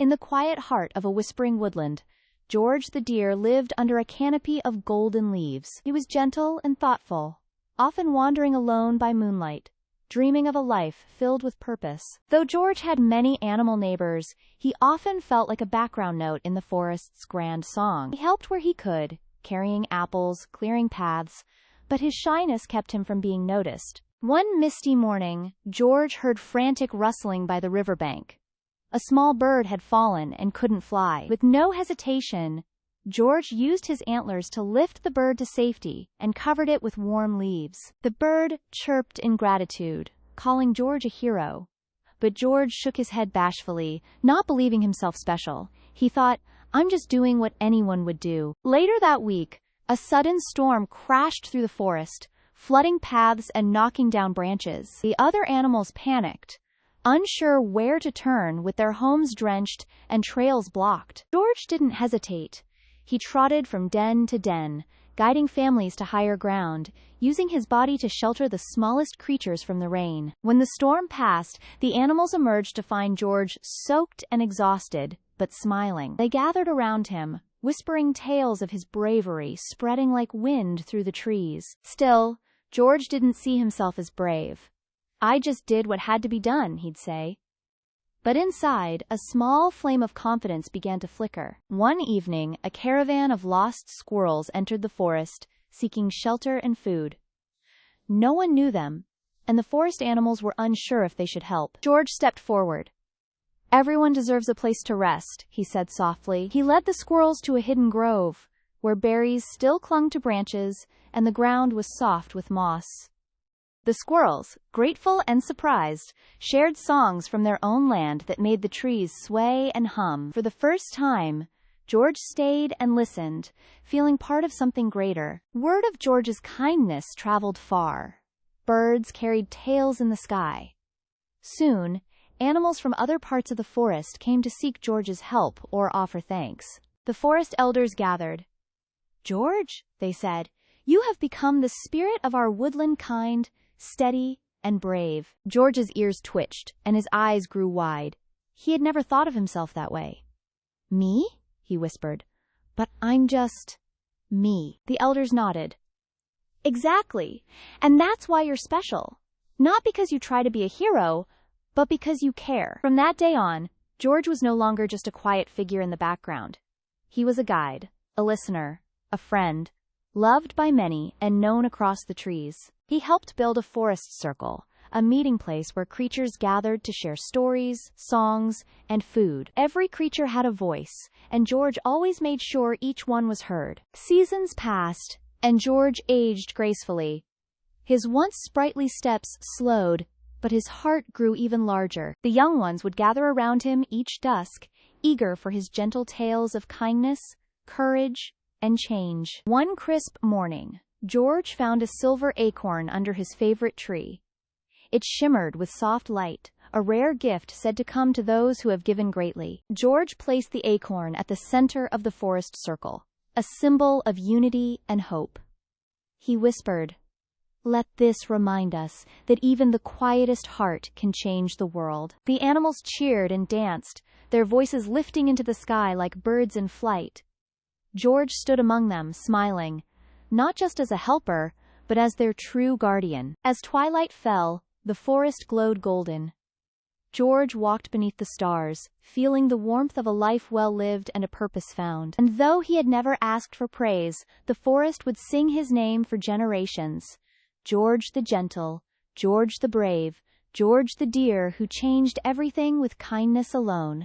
In the quiet heart of a whispering woodland, George the deer lived under a canopy of golden leaves. He was gentle and thoughtful, often wandering alone by moonlight, dreaming of a life filled with purpose. Though George had many animal neighbors, he often felt like a background note in the forest's grand song. He helped where he could, carrying apples, clearing paths, but his shyness kept him from being noticed. One misty morning, George heard frantic rustling by the riverbank. A small bird had fallen and couldn't fly. With no hesitation, George used his antlers to lift the bird to safety and covered it with warm leaves. The bird chirped in gratitude, calling George a hero. But George shook his head bashfully, not believing himself special. He thought, "I'm just doing what anyone would do." Later that week, a sudden storm crashed through the forest, flooding paths and knocking down branches. The other animals panicked, unsure where to turn with their homes drenched and trails blocked. George didn't hesitate. He trotted from den to den, guiding families to higher ground, using his body to shelter the smallest creatures from the rain. When the storm passed, the animals emerged to find George soaked and exhausted, but smiling. They gathered around him, whispering tales of his bravery spreading like wind through the trees. Still, George didn't see himself as brave. "I just did what had to be done," he'd say. But inside, a small flame of confidence began to flicker. One evening, a caravan of lost squirrels entered the forest, seeking shelter and food. No one knew them, and the forest animals were unsure if they should help. George stepped forward. "Everyone deserves a place to rest," he said softly. He led the squirrels to a hidden grove, where berries still clung to branches, and the ground was soft with moss. The squirrels, grateful and surprised, shared songs from their own land that made the trees sway and hum. For the first time, George stayed and listened, feeling part of something greater. Word of George's kindness traveled far. Birds carried tales in the sky. Soon, animals from other parts of the forest came to seek George's help or offer thanks. The forest elders gathered. "George," they said, "you have become the spirit of our woodland, kind, steady, and brave." George's ears twitched, and his eyes grew wide. He had never thought of himself that way. "Me?" he whispered. "But I'm just me." The elders nodded. "Exactly. And that's why you're special. Not because you try to be a hero, but because you care." From that day on, George was no longer just a quiet figure in the background. He was a guide, a listener, a friend, loved by many and known across the trees. He helped build a forest circle, a meeting place where creatures gathered to share stories, songs, and food. Every creature had a voice, and George always made sure each one was heard. Seasons passed, and George aged gracefully. His once sprightly steps slowed, but his heart grew even larger. The young ones would gather around him each dusk, eager for his gentle tales of kindness, courage, and change. One crisp morning, George found a silver acorn under his favorite tree. It shimmered with soft light, a rare gift said to come to those who have given greatly. George placed the acorn at the center of the forest circle, a symbol of unity and hope. He whispered, "Let this remind us that even the quietest heart can change the world." The animals cheered and danced, their voices lifting into the sky like birds in flight. George stood among them, smiling, not just as a helper, but as their true guardian. As twilight fell, the forest glowed golden. George walked beneath the stars, feeling the warmth of a life well lived and a purpose found. And though he had never asked for praise, the forest would sing his name for generations. George the gentle, George the brave, George the deer who changed everything with kindness alone.